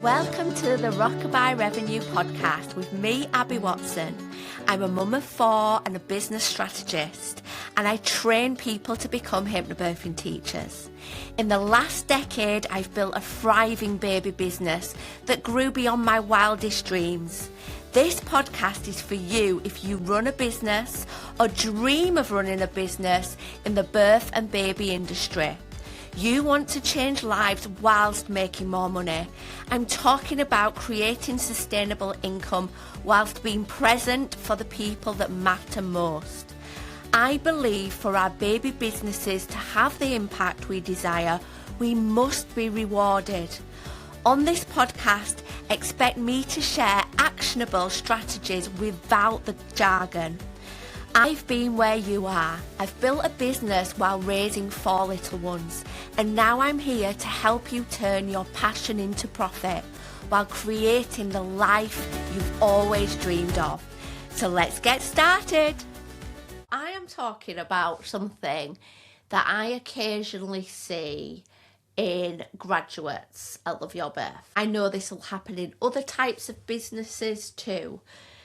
Welcome to the Rockabye Revenue Podcast with me, Abby Watson. I'm a mum of 4 and a business strategist, and I train people to become hypnobirthing teachers. In the last decade, I've built a thriving baby business that grew beyond my wildest dreams. This podcast is for you if you run a business or dream of running a business in the birth and baby industry. You want to change lives whilst making more money. I'm talking about creating sustainable income whilst being present for the people that matter most. I believe for our baby businesses to have the impact we desire, we must be rewarded. On this podcast, expect me to share actionable strategies without the jargon. I've been where you are. I've built a business while raising 4 little ones, and now I'm here to help you turn your passion into profit while creating the life you've always dreamed of. So let's get started. I am talking about something that I occasionally see in graduates at Love Your Birth. I know this will happen in other types of businesses too.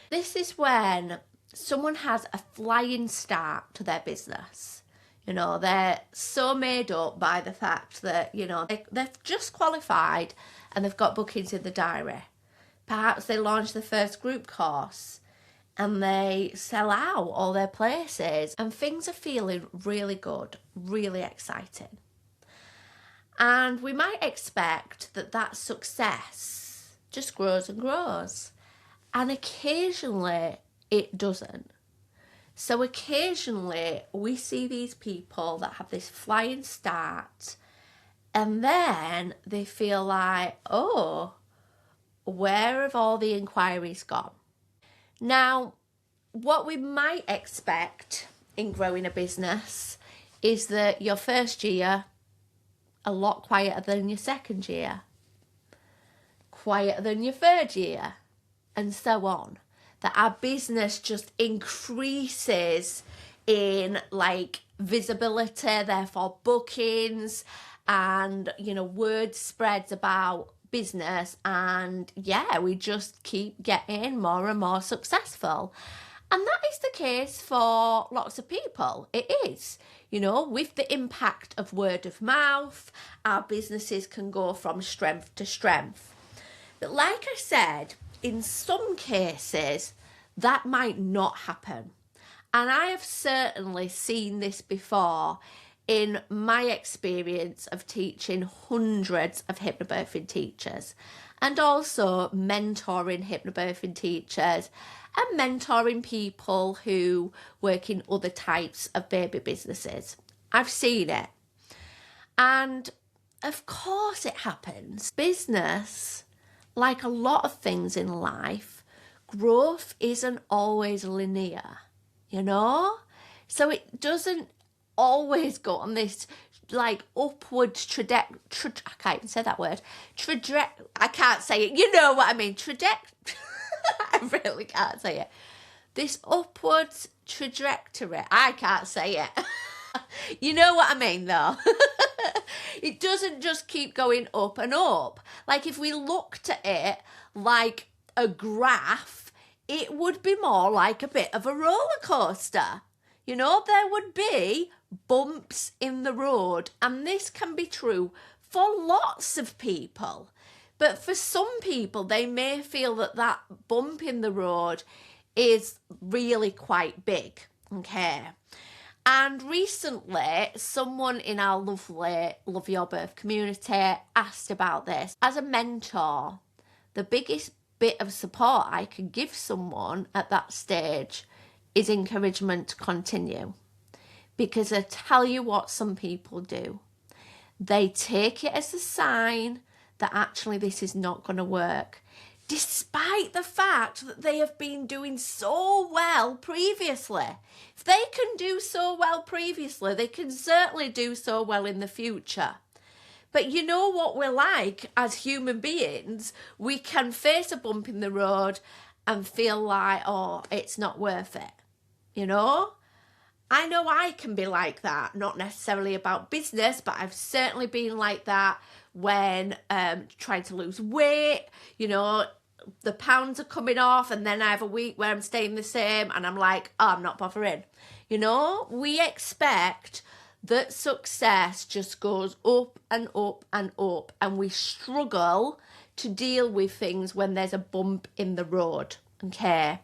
This is when someone has a flying start to their business. You know, they're so made up by the fact that, you know, they've just qualified and they've got bookings in the diary. Perhaps they launch the first group course and they sell out all their places and things are feeling really good, really exciting. And we might expect that success just grows and grows. And occasionally it doesn't. So occasionally we see these people that have this flying start and then they feel like, oh, where have all the inquiries gone? Now, what we might expect in growing a business is that your first year, a lot quieter than your second year, quieter than your third year, and so on. That our business just increases in visibility, therefore bookings, and word spreads about business, and we just keep getting more and more successful. And that is the case for lots of people. It is. With the impact of word of mouth, our businesses can go from strength to strength. But like I said, in some cases, that might not happen. And I have certainly seen this before in my experience of teaching hundreds of hypnobirthing teachers and also mentoring hypnobirthing teachers and mentoring people who work in other types of baby businesses. I've seen it. And of course it happens. Business, like a lot of things in life, growth isn't always linear, So it doesn't always go on this upward trajectory. I can't even say that word. I can't say it. You know what I mean. I really can't say it. This upwards trajectory. I can't say it. You know what I mean, though. It doesn't just keep going up and up. If we looked at it like a graph, it would be more like a bit of a roller coaster. There would be bumps in the road, and this can be true for lots of people. But for some people, they may feel that bump in the road is really quite big, okay? And recently, someone in our lovely Love Your Birth community asked about this. As a mentor, the biggest bit of support I can give someone at that stage is encouragement to continue. Because I tell you what some people do. They take it as a sign that actually this is not going to work, despite the fact that they have been doing so well previously. If they can do so well previously, they can certainly do so well in the future. But you know what we're like as human beings? We can face a bump in the road and feel like, oh, it's not worth it. I know I can be like that, not necessarily about business, but I've certainly been like that when trying to lose weight, you know, the pounds are coming off, and then I have a week where I'm staying the same and I'm like, oh, I'm not bothering. You know, we expect that success just goes up and up and up, and we struggle to deal with things when there's a bump in the road, okay?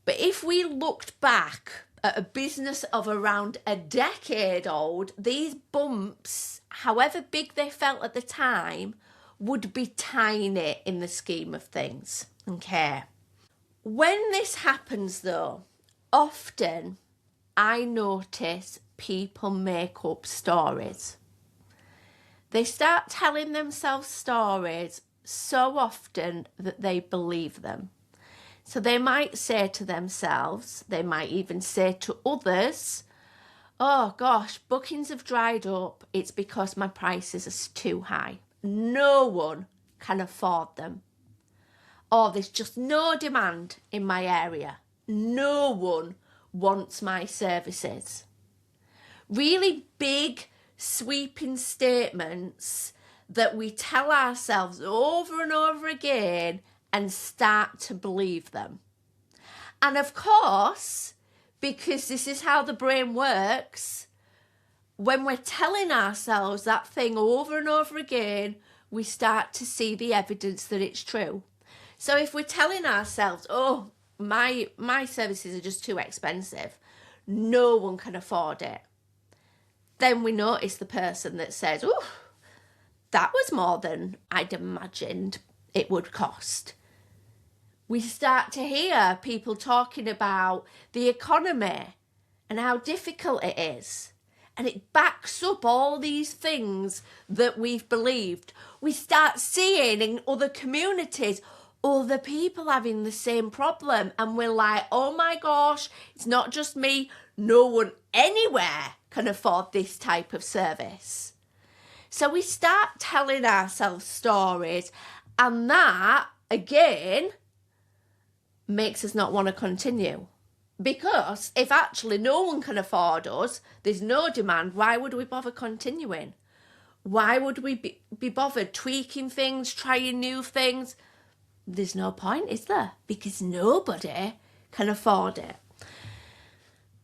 But if we looked back at a business of around a decade old, these bumps, however big they felt at the time, would be tiny in the scheme of things, okay? When this happens though, often I notice people make up stories. They start telling themselves stories so often that they believe them. So they might say to themselves, they might even say to others, oh gosh, bookings have dried up. It's because my prices are too high. No one can afford them. Or there's just no demand in my area. No one wants my services. Really big, sweeping statements that we tell ourselves over and over again and start to believe them. And of course, because this is how the brain works, when we're telling ourselves that thing over and over again, we start to see the evidence that it's true. So if we're telling ourselves, oh, my services are just too expensive, no one can afford it, then we notice the person that says, oh, that was more than I'd imagined it would cost. We start to hear people talking about the economy and how difficult it is. And it backs up all these things that we've believed. We start seeing in other communities other people having the same problem. And we're like, oh my gosh, it's not just me. No one anywhere can afford this type of service. So we start telling ourselves stories, and that, again, makes us not want to continue. Because if actually no one can afford us, there's no demand, why would we bother continuing? Why would we be bothered tweaking things, trying new things? There's no point, is there? Because nobody can afford it.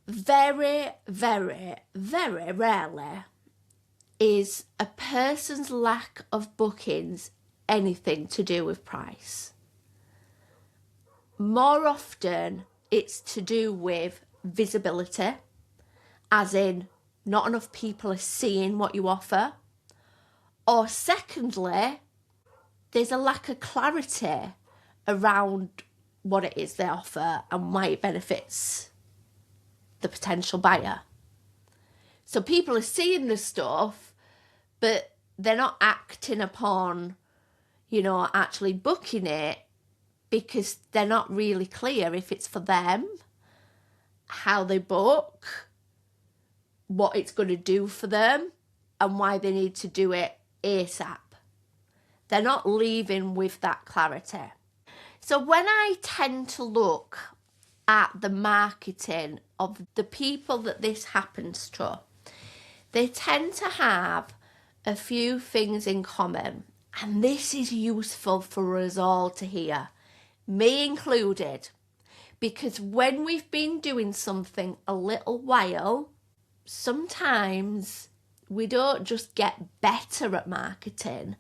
Very, very, very rarely is a person's lack of bookings anything to do with price. More often, it's to do with visibility, as in not enough people are seeing what you offer. Or secondly, there's a lack of clarity around what it is they offer and why it benefits the potential buyer. So people are seeing the stuff, but they're not acting upon, actually booking it, because they're not really clear if it's for them, how they book, what it's going to do for them, and why they need to do it ASAP. They're not leaving with that clarity. So when I tend to look at the marketing of the people that this happens to, they tend to have a few things in common. And this is useful for us all to hear, me included, because when we've been doing something a little while, sometimes we don't just get better at marketing,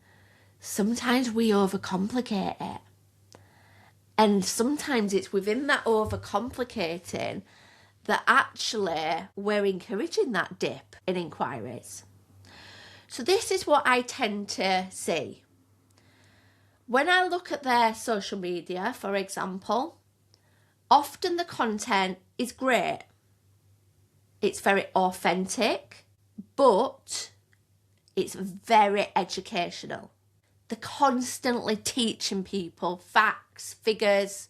sometimes we overcomplicate it. And sometimes it's within that overcomplicating that actually we're encouraging that dip in inquiries. So this is what I tend to see. When I look at their social media, for example, often the content is great. It's very authentic, but it's very educational. They're constantly teaching people facts, figures,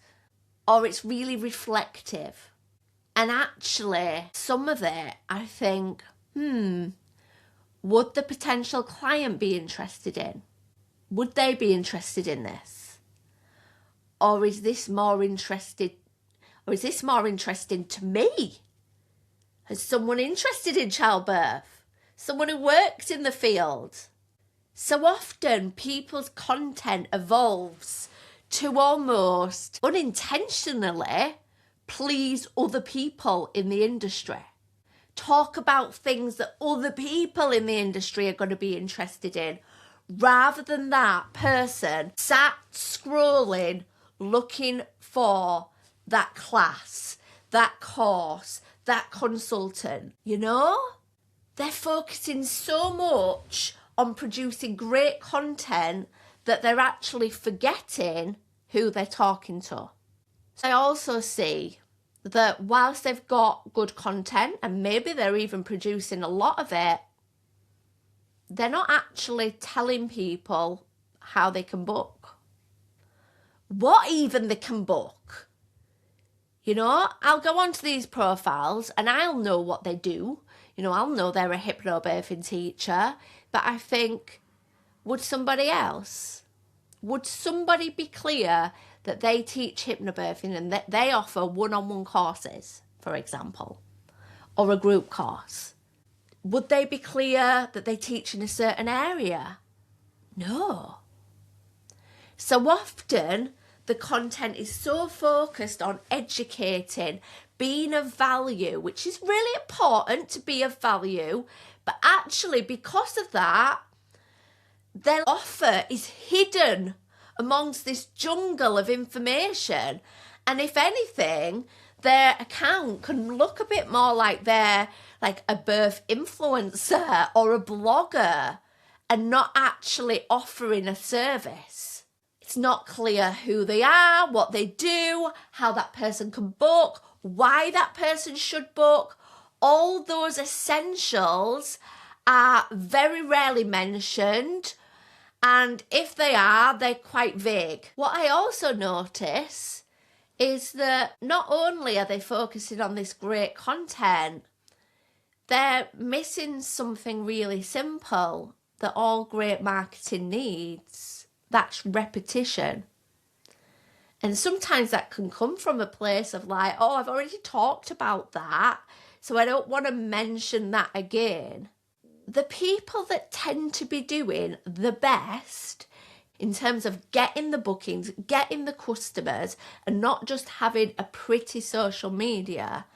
or it's really reflective. And actually, some of it, I think, would the potential client be interested in? Would they be interested in this? Or is this more interesting to me? Is someone interested in childbirth? Someone who works in the field? So often people's content evolves to almost unintentionally please other people in the industry. Talk about things that other people in the industry are going to be interested in, rather than that person sat scrolling, looking for that class, that course, that consultant. You know? They're focusing so much on producing great content that they're actually forgetting who they're talking to. So I also see that whilst they've got good content, and maybe they're even producing a lot of it, they're not actually telling people how they can book. What even they can book. You know, I'll go onto these profiles and I'll know what they do. You know, I'll know they're a hypnobirthing teacher, but I think, would somebody be clear that they teach hypnobirthing and that they offer one-on-one courses, for example, or a group course? Would they be clear that they teach in a certain area? No. So often the content is so focused on educating, being of value, which is really important to be of value, but actually because of that, their offer is hidden amongst this jungle of information. And if anything, their account can look a bit more like they're like a birth influencer or a blogger and not actually offering a service. It's not clear who they are, what they do, how that person can book, why that person should book. All those essentials are very rarely mentioned. And if they are, they're quite vague. What I also notice is that not only are they focusing on this great content, they're missing something really simple that all great marketing needs. That's repetition. And sometimes that can come from a place of like, oh, I've already talked about that, so I don't want to mention that again. The people that tend to be doing the best in terms of getting the bookings, getting the customers, and not just having a pretty social media,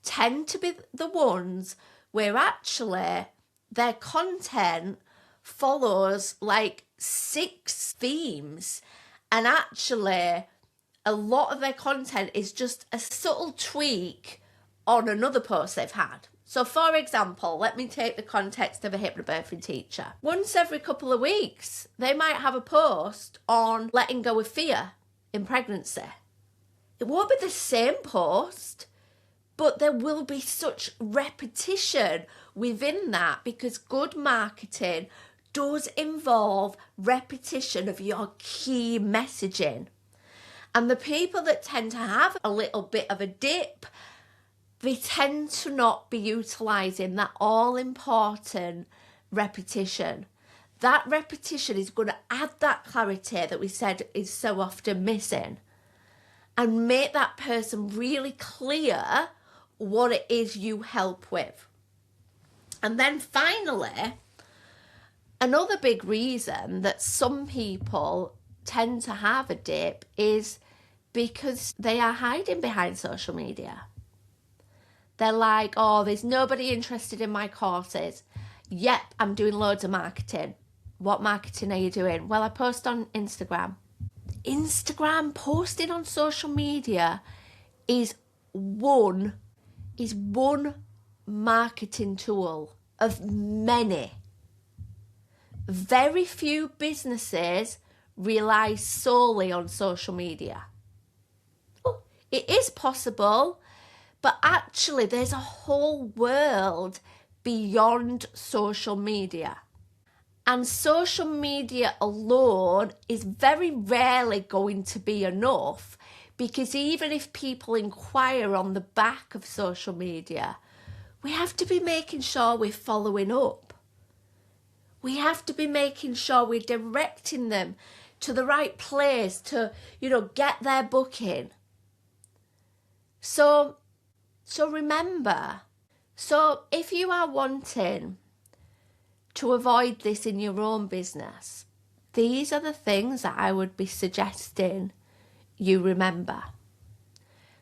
tend to be the ones where actually their content follows like 6 themes, and actually a lot of their content is just a subtle tweak on another post they've had. So for example, let me take the context of a hypnobirthing teacher. Once every couple of weeks, they might have a post on letting go of fear in pregnancy. It won't be the same post, but there will be such repetition within that because good marketing does involve repetition of your key messaging. And the people that tend to have a little bit of a dip, they tend to not be utilising that all-important repetition. That repetition is going to add that clarity that we said is so often missing and make that person really clear what it is you help with. And then finally, another big reason that some people tend to have a dip is because they are hiding behind social media. They're like, oh, there's nobody interested in my courses. Yep, I'm doing loads of marketing. What marketing are you doing? Well, I post on Instagram. Instagram, posting on social media is one marketing tool of many. Very few businesses rely solely on social media. It is possible, but actually there's a whole world beyond social media. And social media alone is very rarely going to be enough, because even if people inquire on the back of social media, we have to be making sure we're following up. We have to be making sure we're directing them to the right place to, get their booking. So remember, if you are wanting to avoid this in your own business, these are the things that I would be suggesting you remember.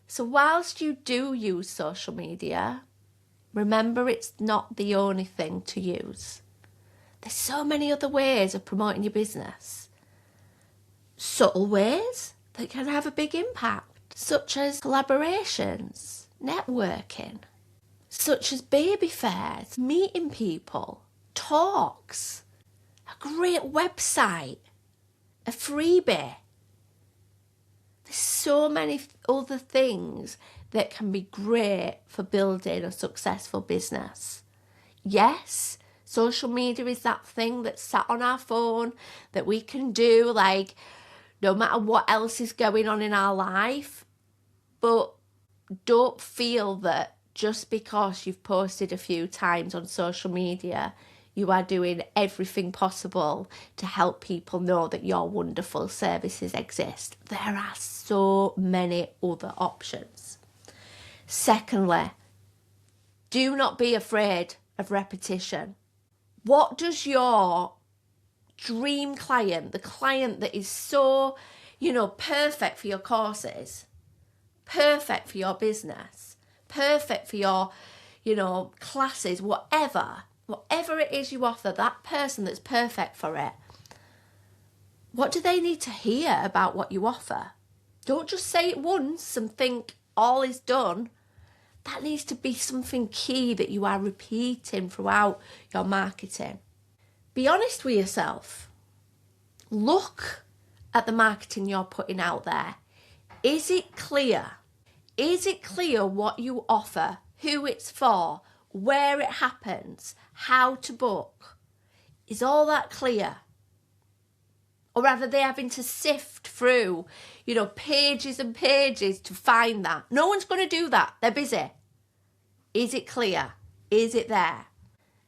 So whilst you do use social media, remember it's not the only thing to use. There's so many other ways of promoting your business. Subtle ways that can have a big impact, such as collaborations, networking, such as baby fairs, meeting people, talks, a great website, a freebie. There's so many other things that can be great for building a successful business. Yes, social media is that thing that's sat on our phone that we can do, like, no matter what else is going on in our life. But don't feel that just because you've posted a few times on social media, you are doing everything possible to help people know that your wonderful services exist. There are so many other options. Secondly, do not be afraid of repetition. What does your dream client, the client that is so, perfect for your courses, perfect for your business, perfect for your, classes, whatever it is you offer, that person that's perfect for it, what do they need to hear about what you offer? Don't just say it once and think all is done. That needs to be something key that you are repeating throughout your marketing. Be honest with yourself. Look at the marketing you're putting out there. Is it clear? Is it clear what you offer, who it's for, where it happens, how to book? Is all that clear? Or are they having to sift through, pages and pages to find that? No one's going to do that. They're busy. Is it clear? Is it there?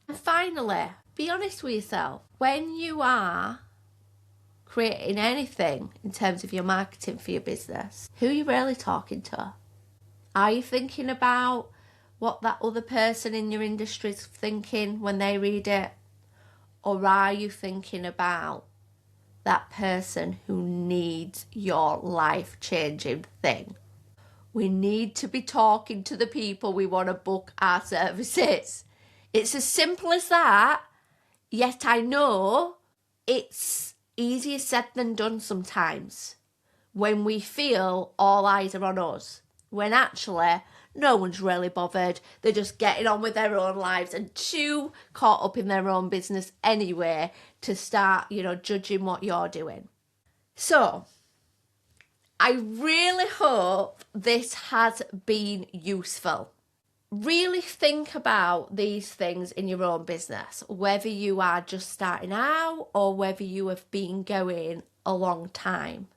And finally, be honest with yourself. When you are creating anything in terms of your marketing for your business, who are you really talking to? Are you thinking about what that other person in your industry is thinking when they read it? Or are you thinking about that person who needs your life-changing thing? We need to be talking to the people we want to book our services. It's as simple as that, yet I know it's easier said than done sometimes when we feel all eyes are on us, when actually no one's really bothered. They're just getting on with their own lives and too caught up in their own business anyway to start, judging what you're doing. So I really hope this has been useful. Really think about these things in your own business, whether you are just starting out or whether you have been going a long time.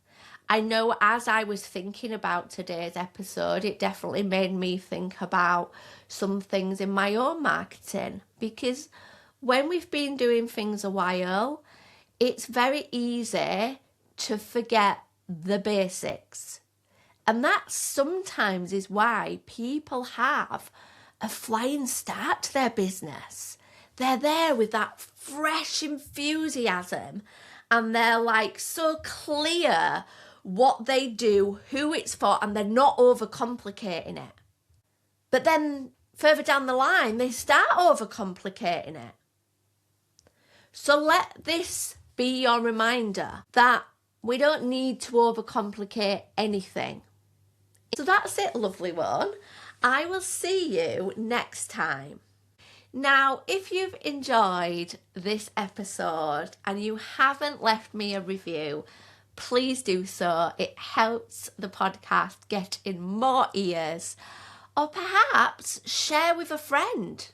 I know as I was thinking about today's episode, it definitely made me think about some things in my own marketing, because when we've been doing things a while, it's very easy to forget the basics. And that sometimes is why people have a flying start to their business. They're there with that fresh enthusiasm and they're like so clear what they do, who it's for, and they're not overcomplicating it. But then further down the line, they start overcomplicating it. So let this be your reminder that we don't need to overcomplicate anything. So that's it, lovely one. I will see you next time. Now, if you've enjoyed this episode and you haven't left me a review, please do so. It helps the podcast get in more ears. Or perhaps share with a friend.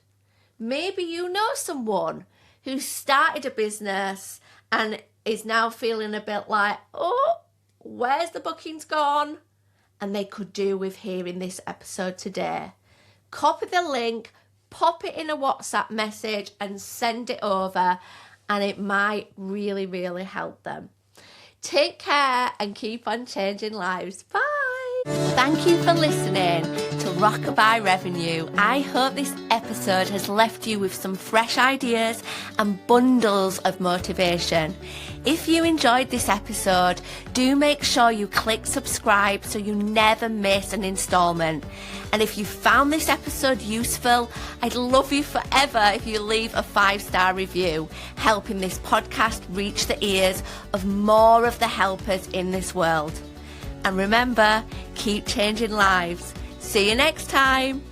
Maybe you know someone who started a business and is now feeling a bit like, oh, where's the bookings gone? And they could do with hearing this episode today. Copy the link, pop it in a WhatsApp message and send it over, and it might really, really help them. Take care and keep on changing lives. Bye. Thank you for listening to Rockabye Revenue. I hope this episode has left you with some fresh ideas and bundles of motivation. If you enjoyed this episode, do make sure you click subscribe so you never miss an installment. And if you found this episode useful, I'd love you forever if you leave a 5-star review, helping this podcast reach the ears of more of the helpers in this world. And remember, keep changing lives. See you next time.